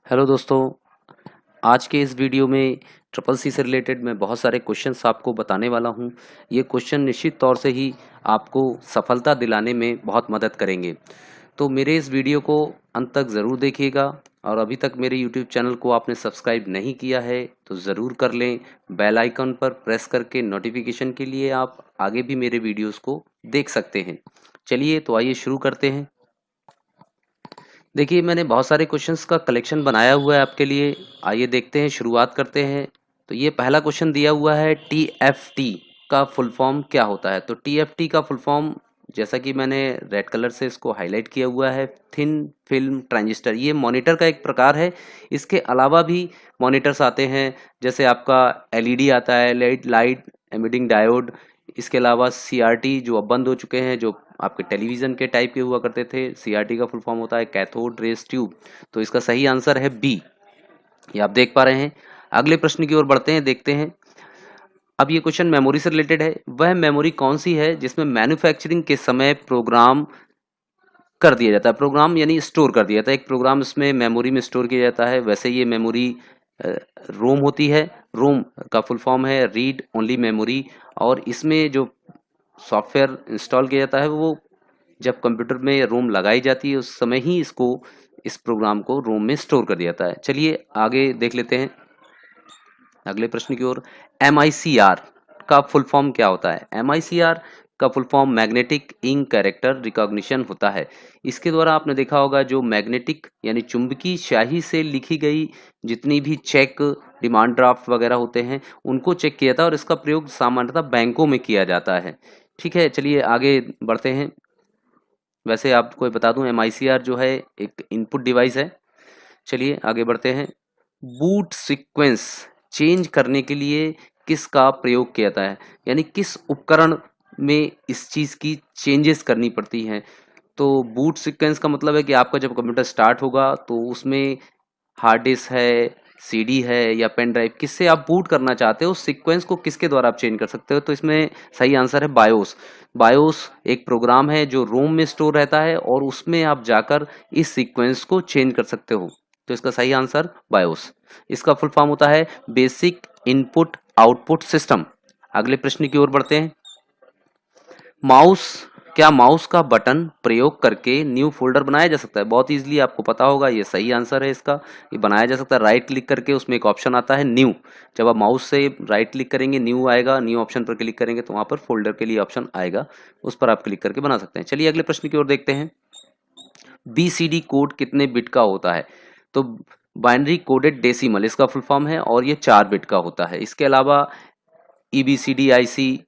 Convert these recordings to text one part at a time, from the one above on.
Hello दोस्तों, आज के इस वीडियो में ट्रिपल सी से रिलेटेड मैं बहुत सारे क्वेश्चंस आपको बताने वाला हूं। ये क्वेश्चन निश्चित तौर से ही आपको सफलता दिलाने में बहुत मदद करेंगे। तो मेरे इस वीडियो को अंत तक ज़रूर देखिएगा और अभी तक मेरे यूट्यूब चैनल को आपने सब्सक्राइब नहीं किया है तो ज़रूर कर लें। बेल आइकन पर प्रेस करके नोटिफिकेशन के लिए आप आगे भी मेरे वीडियोज़ को देख सकते हैं। चलिए तो आइए शुरू करते हैं। देखिए, मैंने बहुत सारे क्वेश्चंस का कलेक्शन बनाया हुआ है आपके लिए। आइए देखते हैं, शुरुआत करते हैं। तो ये पहला क्वेश्चन दिया हुआ है, टीएफटी का फुल फॉर्म क्या होता है। तो टीएफटी का फुल फॉर्म, जैसा कि मैंने रेड कलर से इसको हाईलाइट किया हुआ है, थिन फिल्म ट्रांजिस्टर। ये मॉनिटर का एक प्रकार है। इसके अलावा भी मॉनिटर्स आते हैं, जैसे आपका एलईडी आता है, लाइट लाइट एमिटिंग डायोड। इसके अलावा सीआरटी जो अब बंद हो चुके हैं, जो आपके टेलीविजन के टाइप के हुआ करते थे। सीआरटी का फुल फॉर्म होता है कैथोड रेज ट्यूब। तो इसका सही आंसर है बी, ये आप देख पा रहे हैं। अगले प्रश्न की ओर बढ़ते हैं, देखते हैं। अब ये क्वेश्चन मेमोरी से रिलेटेड है। वह मेमोरी कौन सी है जिसमें मैन्युफैक्चरिंग के समय प्रोग्राम कर दिया जाता है। प्रोग्राम यानी स्टोर कर दिया जाता है। एक प्रोग्राम इसमें मेमोरी में स्टोर किया जाता है। वैसे ये मेमोरी रोम होती है। रोम का फुल फॉर्म है रीड ओनली मेमोरी। और इसमें जो सॉफ्टवेयर इंस्टॉल किया जाता है, वो जब कंप्यूटर में रोम लगाई जाती है उस समय ही इस प्रोग्राम को रोम में स्टोर कर दिया जाता है। चलिए आगे देख लेते हैं अगले प्रश्न की ओर। MICR का फुल फॉर्म क्या होता है। MICR का full form magnetic ink character recognition होता है। इसके द्वारा आपने देखा होगा, जो मैग्नेटिक यानी चुंबकीय स्याही से लिखी गई जितनी भी चेक, डिमांड ड्राफ्ट वगैरह होते हैं, उनको चेक किया जाता है और इसका प्रयोग सामान्यतः बैंकों में किया जाता है। ठीक है, चलिए आगे बढ़ते हैं। वैसे आपको बता दूं, MICR जो है एक इनपुट डिवाइस है। चलिए आगे बढ़ते हैं। बूट सीक्वेंस चेंज करने के लिए किसका प्रयोग किया जाता है, यानी किस उपकरण में इस चीज की चेंजेस करनी पड़ती हैं। तो बूट सीक्वेंस का मतलब है कि आपका जब कंप्यूटर स्टार्ट होगा तो उसमें हार्ड डिस्क है, सीडी है या पेन ड्राइव, किससे आप बूट करना चाहते हो, उस सीक्वेंस को किसके द्वारा आप चेंज कर सकते हो। तो इसमें सही आंसर है बायोस। बायोस एक प्रोग्राम है जो रोम में स्टोर रहता है और उसमें आप जाकर इस सीक्वेंस को चेंज कर सकते हो। तो इसका सही आंसर बायोस। इसका फुल फॉर्म होता है बेसिक इनपुट आउटपुट सिस्टम। अगले प्रश्न की ओर बढ़ते हैं। माउस, क्या माउस का बटन प्रयोग करके न्यू फोल्डर बनाया जा सकता है। बहुत इजीली आपको पता होगा, ये सही आंसर है इसका। ये बनाया जा सकता है। राइट क्लिक करके उसमें एक ऑप्शन आता है न्यू। जब आप माउस से राइट क्लिक करेंगे, न्यू आएगा। न्यू ऑप्शन पर क्लिक करेंगे तो वहां पर फोल्डर के लिए ऑप्शन आएगा, उस पर आप क्लिक करके बना सकते हैं। चलिए अगले प्रश्न की ओर देखते हैं। BCD कोड कितने बिट का होता है। तो बाइनरी कोडेड डेसिमल इसका फुल फॉर्म है और ये 4 बिट का होता है। इसके अलावा EBCDIC,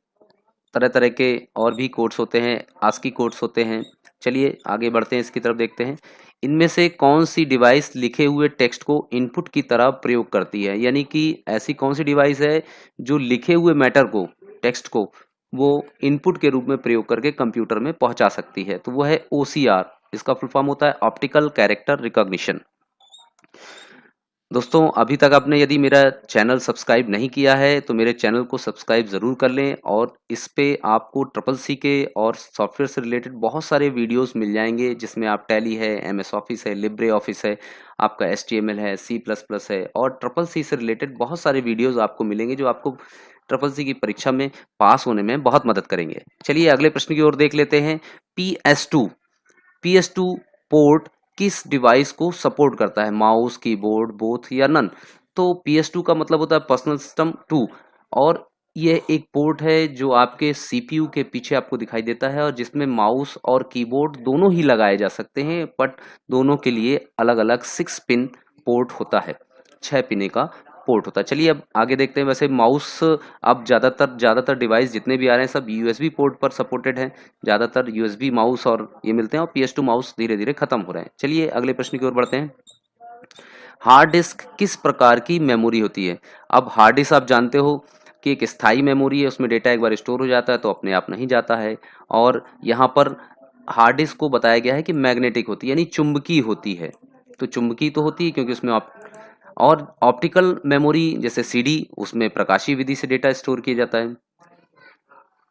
तरह तरह के और भी कोड्स होते हैं, आस्की कोड्स होते हैं। चलिए आगे बढ़ते हैं, इसकी तरफ देखते हैं। इनमें से कौन सी डिवाइस लिखे हुए टेक्स्ट को इनपुट की तरह प्रयोग करती है, यानी कि ऐसी कौन सी डिवाइस है जो लिखे हुए मैटर को, टेक्स्ट को, वो इनपुट के रूप में प्रयोग करके कंप्यूटर में पहुंचा सकती है। तो वो है OCR। इसका फुल फॉर्म होता है ऑप्टिकल कैरेक्टर रिकॉग्निशन। दोस्तों, अभी तक आपने यदि मेरा चैनल सब्सक्राइब नहीं किया है तो मेरे चैनल को सब्सक्राइब ज़रूर कर लें। और इस पे आपको ट्रिपल सी के और सॉफ्टवेयर से रिलेटेड बहुत सारे वीडियोस मिल जाएंगे, जिसमें आप टैली है, MS ऑफिस है, लिब्रे ऑफिस है, आपका HTML है, C++ है, और ट्रिपल सी से रिलेटेड बहुत सारे वीडियोस आपको मिलेंगे जो आपको ट्रिपल सी की परीक्षा में पास होने में बहुत मदद करेंगे। चलिए अगले प्रश्न की ओर देख लेते हैं। PS2 पोर्ट किस डिवाइस को सपोर्ट करता है, माउस, कीबोर्ड, बोथ या नन। तो PS2 का मतलब होता है पर्सनल सिस्टम 2। और ये एक पोर्ट है जो आपके CPU के पीछे आपको दिखाई देता है और जिसमें माउस और कीबोर्ड दोनों ही लगाए जा सकते हैं, बट दोनों के लिए अलग अलग 6 पिन पोर्ट होता है, 6 पिने का पोर्ट होता है। चलिए अब आगे देखते हैं। वैसे माउस अब ज़्यादातर डिवाइस जितने भी आ रहे हैं सब USB पोर्ट पर सपोर्टेड हैं। ज़्यादातर USB माउस और ये मिलते हैं, और PS2 माउस धीरे धीरे खत्म हो रहे हैं। चलिए अगले प्रश्न की ओर बढ़ते हैं। हार्ड डिस्क किस प्रकार की मेमोरी होती है। अब हार्ड डिस्क आप जानते हो कि एक स्थायी मेमोरी है, उसमें डेटा एक बार स्टोर हो जाता है तो अपने आप नहीं जाता है। और यहाँ पर हार्ड डिस्क को बताया गया है कि मैग्नेटिक होती है, यानी चुंबकीय होती है। तो चुंबकीय तो होती है क्योंकि उसमें और ऑप्टिकल मेमोरी जैसे CD, उसमें प्रकाशीय विधि से डेटा स्टोर किया जाता है।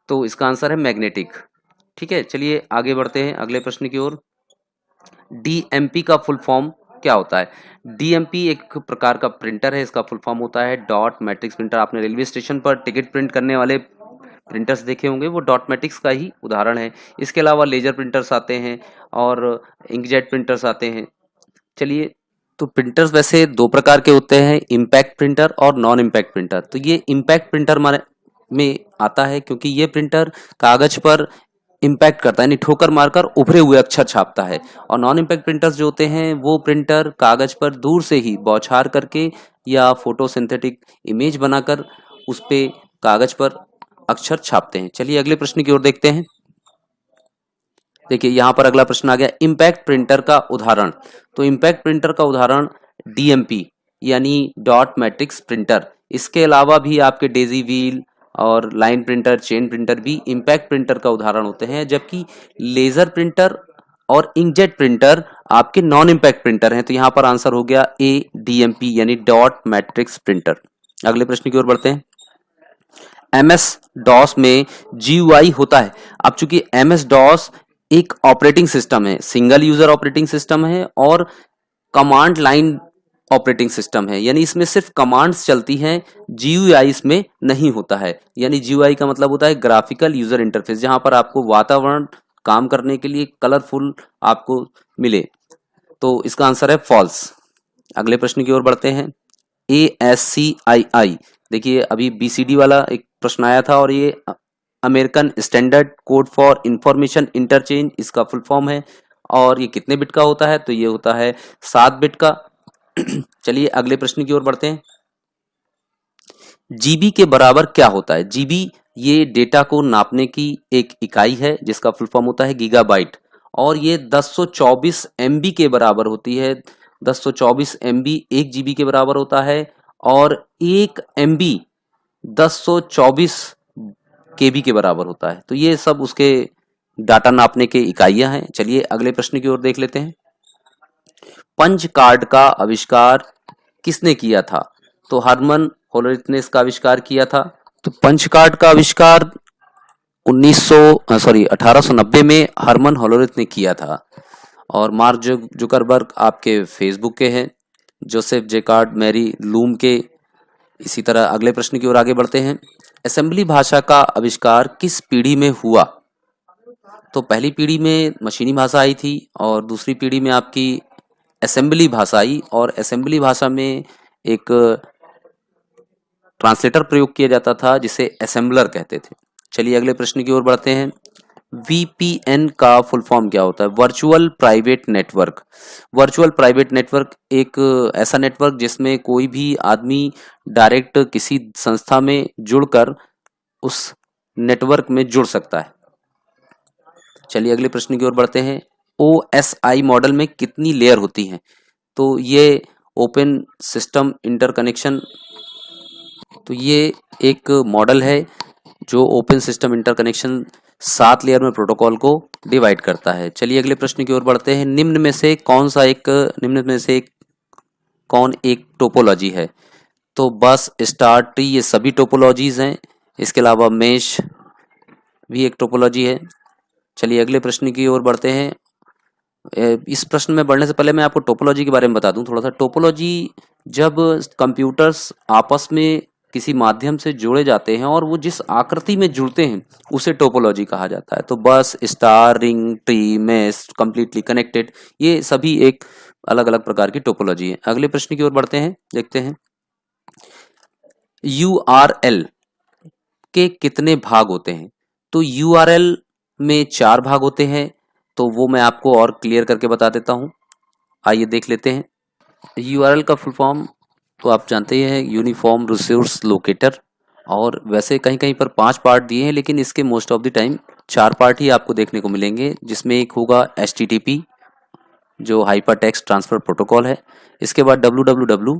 तो इसका आंसर है मैग्नेटिक। ठीक है, चलिए आगे बढ़ते हैं अगले प्रश्न की ओर। DMP का फुल फॉर्म क्या होता है? डीएमपी एक प्रकार का प्रिंटर है, इसका फुल फॉर्म होता है डॉट मैट्रिक्स प्रिंटर। आपने रेलवे स्टेशन पर टिकट प्रिंट करने वाले प्रिंटर्स देखे होंगे, वो डॉट मैट्रिक्स का ही उदाहरण है। इसके अलावा लेजर प्रिंटर्स आते हैं और इंकजेट प्रिंटर्स आते हैं। चलिए, तो प्रिंटर्स वैसे दो प्रकार के होते हैं, इम्पैक्ट प्रिंटर और नॉन इम्पैक्ट प्रिंटर। तो ये इम्पैक्ट प्रिंटर में आता है क्योंकि ये प्रिंटर कागज पर इम्पैक्ट करता है, यानी ठोकर मारकर उभरे हुए अक्षर छापता है। और नॉन इम्पैक्ट प्रिंटर्स जो होते हैं वो प्रिंटर कागज पर दूर से ही बौछार करके या फोटोसिंथेटिक इमेज बनाकर उस पे कागज पर अक्षर छापते हैं। चलिए अगले प्रश्न की ओर देखते हैं। देखिए यहाँ पर अगला प्रश्न आ गया, इम्पैक्ट प्रिंटर का उदाहरण। तो इम्पैक्ट प्रिंटर का उदाहरण डीएमपी यानी डॉट मैट्रिक्स प्रिंटर। इसके अलावा भी आपके डेजी व्हील और लाइन प्रिंटर, चेन प्रिंटर भी इम्पैक्ट प्रिंटर का उदाहरण होते हैं, जबकि लेजर प्रिंटर और इंकजेट प्रिंटर आपके नॉन इम्पैक्ट प्रिंटर हैं। तो यहाँ पर आंसर हो गया ए, डीएमपी यानी डॉट मैट्रिक्स प्रिंटर। अगले प्रश्न की ओर बढ़ते हैं। एमएस डॉस में जीयूआई होता है। अब चूंकि एमएस डॉस एक ऑपरेटिंग सिस्टम है, सिंगल यूजर ऑपरेटिंग सिस्टम है और कमांड लाइन ऑपरेटिंग सिस्टम है, यानी इसमें सिर्फ कमांड्स चलती हैं, जीयूआई इसमें नहीं होता है। यानी जीयूआई का मतलब होता है ग्राफिकल यूजर इंटरफेस, जहां पर आपको वातावरण काम करने के लिए कलरफुल आपको मिले। तो इसका आंसर है फॉल्स। अगले प्रश्न की ओर बढ़ते हैं। ASCII, देखिए अभी BCD वाला एक प्रश्न आया था और ये American standard code for information interchange इसका फुल फॉर्म है। और ये कितने बिट का होता है? तो ये होता है 7 बिट का। चलिए अगले प्रश्न की ओर बढ़ते हैं। जीबी के बराबर क्या होता है? जीबी ये डेटा को नापने की एक इकाई है जिसका फुल फॉर्म होता है गीगाबाइट, और ये 1024 MB के बराबर होती है। 1024 MB 1 GB के बराबर होता है और 1 MB 1024 KB के बराबर होता है। तो ये सब उसके डाटा नापने के इकाइयां हैं। चलिए अगले प्रश्न की ओर देख लेते हैं। पंच कार्ड का आविष्कार किसने किया था? तो हरमन होलोरिथ ने इसका आविष्कार किया था। तो पंच कार्ड का आविष्कार 1890 में हरमन होलोरिथ ने किया था। और मार्क जुकरबर्ग आपके फेसबुक के हैं, जोसेफ जेकार्ड मैरी लूम के। इसी तरह अगले प्रश्न की ओर आगे बढ़ते हैं। असेंबली भाषा का आविष्कार किस पीढ़ी में हुआ? तो पहली पीढ़ी में मशीनी भाषा आई थी और दूसरी पीढ़ी में आपकी असेंबली भाषा आई, और असेंबली भाषा में एक ट्रांसलेटर प्रयोग किया जाता था जिसे असेंबलर कहते थे। चलिए अगले प्रश्न की ओर बढ़ते हैं। VPN का फुल फॉर्म क्या होता है? Virtual private network. Virtual private network एक ऐसा नेटवर्क जिसमें कोई भी आदमी डायरेक्ट किसी संस्था में जुड़कर उस नेटवर्क में जुड़ सकता है। चलिए अगले प्रश्न की ओर बढ़ते हैं। OSI मॉडल में कितनी लेयर होती हैं? तो ये ओपन सिस्टम इंटरकनेक्शन, तो ये एक मॉडल है जो ओपन सिस्टम इंटरकनेक्शन 7 लेयर में प्रोटोकॉल को डिवाइड करता है। चलिए अगले प्रश्न की ओर बढ़ते हैं। निम्न में से कौन एक टोपोलॉजी है? तो बस, स्टार, ट्री, ये सभी टोपोलॉजीज हैं। इसके अलावा मेश भी एक टोपोलॉजी है। चलिए अगले प्रश्न की ओर बढ़ते हैं। इस प्रश्न में बढ़ने से पहले मैं आपको टोपोलॉजी के बारे में बता दूं थोड़ा सा। टोपोलॉजी जब कंप्यूटर्स आपस में किसी माध्यम से जोड़े जाते हैं और वो जिस आकृति में जुड़ते हैं उसे टोपोलॉजी कहा जाता है। तो बस, star, ring, tree, mesh, completely connected, ये सभी एक अलग अलग प्रकार की टोपोलॉजी है। अगले प्रश्न की ओर बढ़ते हैं, देखते हैं। URL के कितने भाग होते हैं? तो URL में 4 भाग होते हैं। तो वो मैं आपको और क्लियर करके बता देता हूं, आइए देख लेते हैं। URL का फुल फॉर्म तो आप जानते ही हैं, यूनिफॉर्म रिसोर्स लोकेटर। और वैसे कहीं कहीं पर 5 पार्ट दिए हैं, लेकिन इसके most of the time 4 part ही आपको देखने को मिलेंगे, जिसमें एक होगा HTTP जो हाइपर टेक्स्ट ट्रांसफर प्रोटोकॉल है। इसके बाद www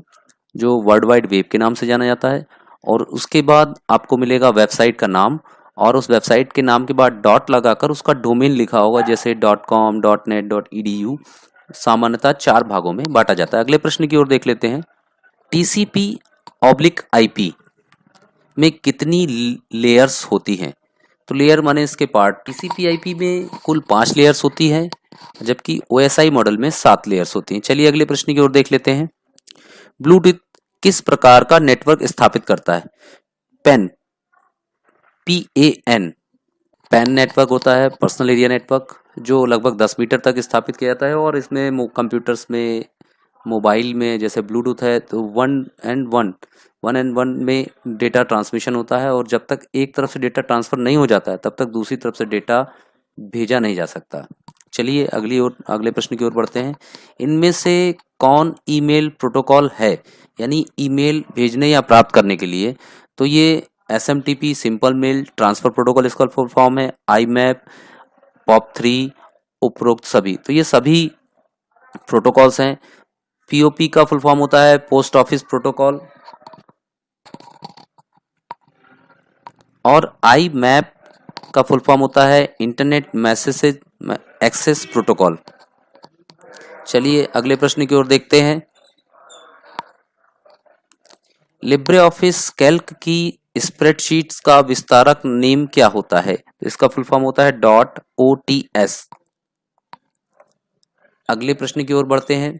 जो वर्ल्ड वाइड वेब के नाम से जाना जाता है। और उसके बाद आपको मिलेगा वेबसाइट का नाम, और उस वेबसाइट के नाम के बाद डॉट लगाकर उसका डोमेन लिखा होगा, जैसे .com, .net, .edu। सामान्यतः 4 भागों में बांटा जाता है। अगले प्रश्न की ओर देख लेते हैं। TCP/IP में कितनी लेयर्स होती हैं? तो लेयर माने इसके पार्ट। TCP/IP में कुल 5 लेयर्स होती है, जबकि OSI मॉडल में 7 लेयर्स होती हैं। चलिए अगले प्रश्न की ओर देख लेते हैं। ब्लूटूथ किस प्रकार का नेटवर्क स्थापित करता है? पैन, PAN, पैन नेटवर्क होता है पर्सनल एरिया नेटवर्क, जो लगभग 10 मीटर तक स्थापित किया जाता है और इसमें कंप्यूटर्स में, मोबाइल में जैसे ब्लूटूथ है तो वन एंड वन में डेटा ट्रांसमिशन होता है और जब तक एक तरफ से डेटा ट्रांसफर नहीं हो जाता है तब तक दूसरी तरफ से डेटा भेजा नहीं जा सकता। चलिए अगले प्रश्न की ओर बढ़ते हैं। इनमें से कौन ईमेल प्रोटोकॉल है, यानी ईमेल भेजने या प्राप्त करने के लिए? तो ये SMTP, simple mail transfer protocol इसका फुल फॉर्म है, IMAP, POP3, उपरोक्त सभी। तो ये सभी प्रोटोकॉल्स हैं। POP का फुल फॉर्म होता है पोस्ट ऑफिस प्रोटोकॉल और IMAP का फुल फॉर्म होता है इंटरनेट मैसेज एक्सेस प्रोटोकॉल। चलिए अगले प्रश्न की ओर देखते हैं। लिब्रे ऑफिस कैल्क की स्प्रेडशीट्स का विस्तारक नेम क्या होता है? इसका फुल फॉर्म होता है .ots। अगले प्रश्न की ओर बढ़ते हैं।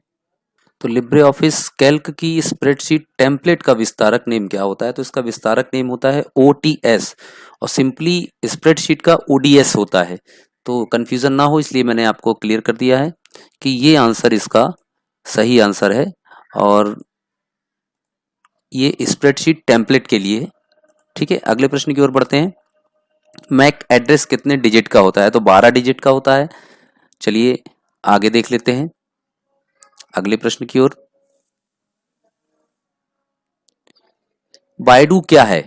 तो लिब्रे ऑफिस कैल्क की स्प्रेडशीट टेम्पलेट का विस्तारक नेम क्या होता है? तो इसका विस्तारक नेम होता है OTS और सिंपली स्प्रेडशीट का ODS होता है। तो कंफ्यूजन ना हो इसलिए मैंने आपको क्लियर कर दिया है कि ये आंसर इसका सही आंसर है और ये स्प्रेडशीट टेम्पलेट के लिए। ठीक है, अगले प्रश्न की ओर बढ़ते हैं। मैक एड्रेस कितने डिजिट का होता है? तो 12 डिजिट का होता है। चलिए आगे देख लेते हैं अगले प्रश्न की ओर। बाइडू क्या है?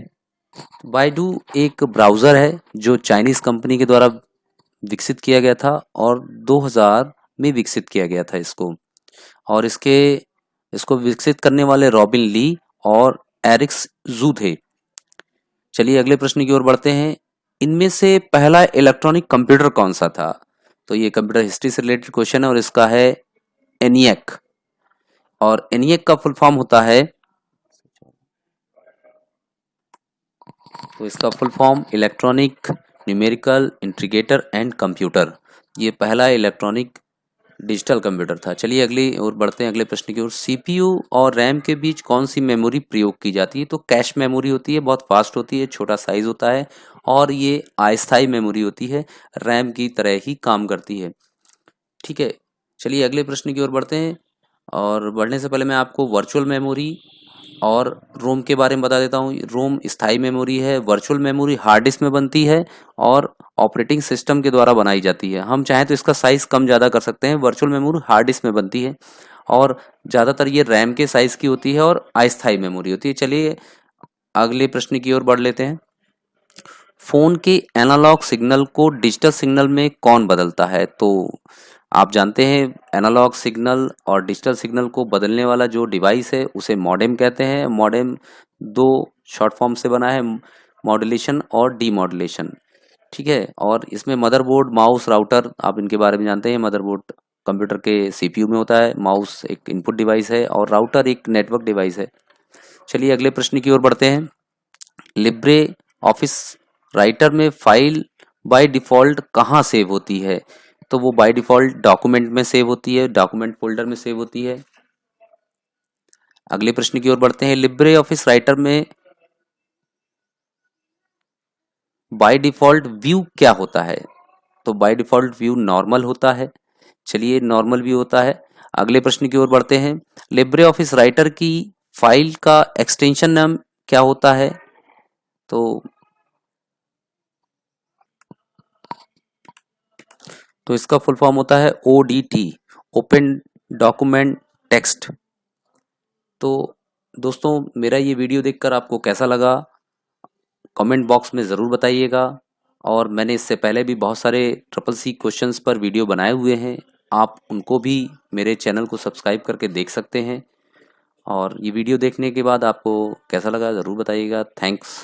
बाइडू एक ब्राउजर है जो चाइनीज कंपनी के द्वारा विकसित किया गया था और 2000 में विकसित किया गया था इसको। और इसको विकसित करने वाले रॉबिन ली और एरिक्स जू थे। चलिए अगले प्रश्न की ओर बढ़ते हैं। इनमें से पहला इलेक्ट्रॉनिक कंप्यूटर कौन सा था? तो ये कंप्यूटर हिस्ट्री से रिलेटेड क्वेश्चन है और इसका है ENIAC और ENIAC का फुल फॉर्म होता है, तो इसका full form electronic numerical integrator and computer. ये पहला इलेक्ट्रॉनिक डिजिटल कंप्यूटर था। चलिए अगली ओर बढ़ते हैं अगले प्रश्न की ओर। CPU और रैम के बीच कौन सी मेमोरी प्रयोग की जाती है? तो कैश मेमोरी होती है, बहुत फास्ट होती है, छोटा साइज होता है और ये अस्थायी मेमोरी होती है, रैम की तरह ही काम करती है। ठीक है, चलिए अगले प्रश्न की ओर बढ़ते हैं और बढ़ने से पहले मैं आपको वर्चुअल मेमोरी और रोम के बारे में बता देता हूँ। रोम स्थायी मेमोरी है, वर्चुअल मेमोरी हार्ड डिस्क में बनती है और ऑपरेटिंग सिस्टम के द्वारा बनाई जाती है। हम चाहें तो इसका साइज कम ज़्यादा कर सकते हैं। वर्चुअल मेमोरी हार्ड डिस्क में बनती है और ज़्यादातर ये रैम के साइज की होती है और अस्थायी मेमोरी होती है। चलिए अगले प्रश्न की ओर बढ़ लेते हैं। फोन के एनालॉग सिग्नल को डिजिटल सिग्नल में कौन बदलता है? तो आप जानते हैं एनालॉग सिग्नल और डिजिटल सिग्नल को बदलने वाला जो डिवाइस है उसे मॉडेम कहते हैं। मॉडेम 2 शॉर्ट फॉर्म से बना है, मॉड्यूलेशन और डीमॉड्यूलेशन। ठीक है, और इसमें मदरबोर्ड, माउस, राउटर आप इनके बारे में जानते हैं। मदरबोर्ड कंप्यूटर के CPU में होता है, माउस एक इनपुट डिवाइस है और राउटर एक नेटवर्क डिवाइस है। चलिए अगले प्रश्न की ओर बढ़ते हैं। लिब्रे ऑफिस राइटर में फाइल बाय डिफ़ॉल्ट कहाँ सेव होती है? तो वो बाय डिफ़ॉल्ट डॉक्यूमेंट में सेव होती है, डॉक्यूमेंट फोल्डर में सेव होती है। अगले प्रश्न की ओर बढ़ते हैं। लिब्रे ऑफिस राइटर में बाय डिफ़ॉल्ट व्यू क्या होता है? तो बाय डिफ़ॉल्ट व्यू नॉर्मल होता है। चलिए नॉर्मल व्यू होता है। अगले प्रश्न की ओर बढ़ते हैं। लिब्रे ऑफिस राइटर की फाइल का एक्सटेंशन नाम क्या होता है? तो इसका फुल फॉर्म होता है ODT, ओपन डॉक्यूमेंट टेक्स्ट। तो दोस्तों मेरा ये वीडियो देखकर आपको कैसा लगा कमेंट बॉक्स में ज़रूर बताइएगा और मैंने इससे पहले भी बहुत सारे CCC क्वेश्चंस पर वीडियो बनाए हुए हैं, आप उनको भी मेरे चैनल को सब्सक्राइब करके देख सकते हैं। और ये वीडियो देखने के बाद आपको कैसा लगा ज़रूर बताइएगा। थैंक्स।